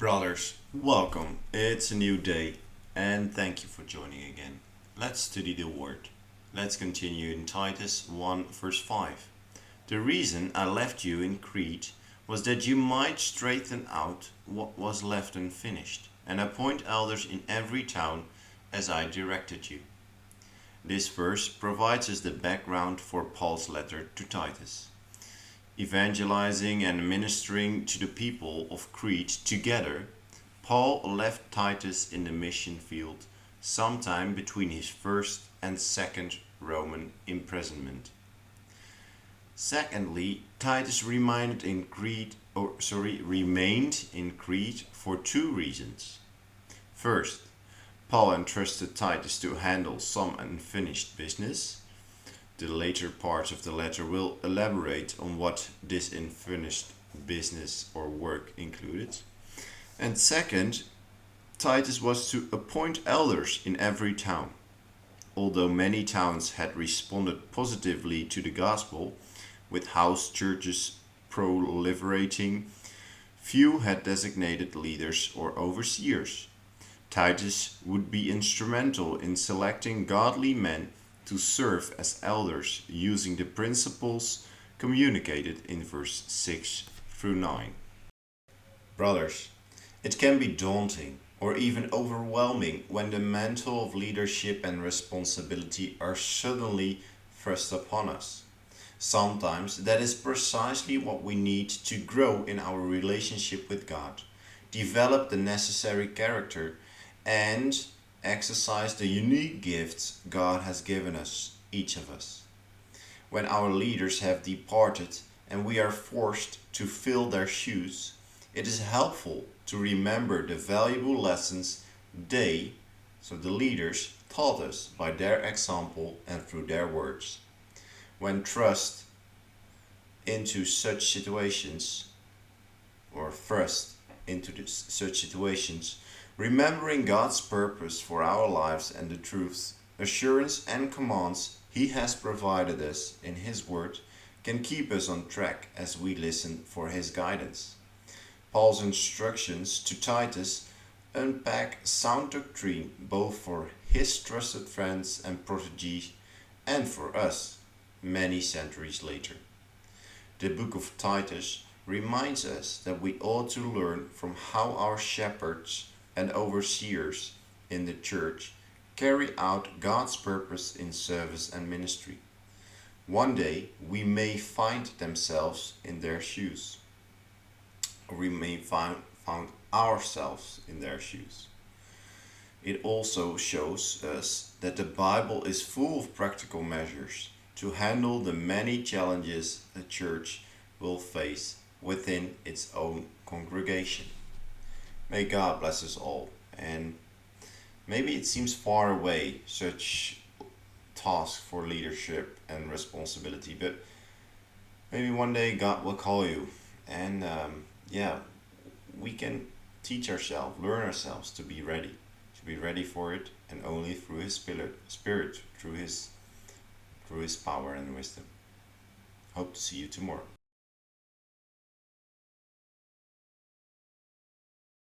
Brothers, welcome. It's a new day and thank you for joining again. Let's study the word. Let's continue in Titus 1 verse 5. The reason I left you in Crete was that you might straighten out what was left unfinished and appoint elders in every town as I directed you. This verse provides us the background for Paul's letter to Titus. Evangelizing and ministering to the people of Crete together, Paul left Titus in the mission field sometime between his first and second Roman imprisonment. Secondly, Titus remained in Crete for two reasons. First, Paul entrusted Titus to handle some unfinished business. The later parts of the letter will elaborate on what this unfinished business or work included. And second, Titus was to appoint elders in every town. Although many towns had responded positively to the gospel, with house churches proliferating, few had designated leaders or overseers. Titus would be instrumental in selecting godly men to serve as elders using the principles communicated in verse 6 through 9. Brothers, it can be daunting or even overwhelming when the mantle of leadership and responsibility are suddenly thrust upon us. Sometimes that is precisely what we need to grow in our relationship with God, develop the necessary character, and exercise the unique gifts God has given us, each of us. When our leaders have departed and we are forced to fill their shoes, it is helpful to remember the valuable lessons the leaders, taught us by their example and through their words. When thrust into such situations, remembering God's purpose for our lives and the truths, assurance, and commands He has provided us in His Word can keep us on track as we listen for His guidance. Paul's instructions to Titus unpack sound doctrine both for his trusted friends and proteges and for us many centuries later. The book of Titus reminds us that we ought to learn from how our shepherds and overseers in the church carry out God's purpose in service and ministry. One day we may find themselves in their shoes, or we may find ourselves in their shoes. It also shows us that the Bible is full of practical measures to handle the many challenges a church will face within its own congregation. May God bless us all. And maybe it seems far away, such task for leadership and responsibility, but maybe one day God will call you, and we can teach ourselves, learn ourselves to be ready for it, and only through His Spirit, through His power and wisdom. Hope to see you tomorrow.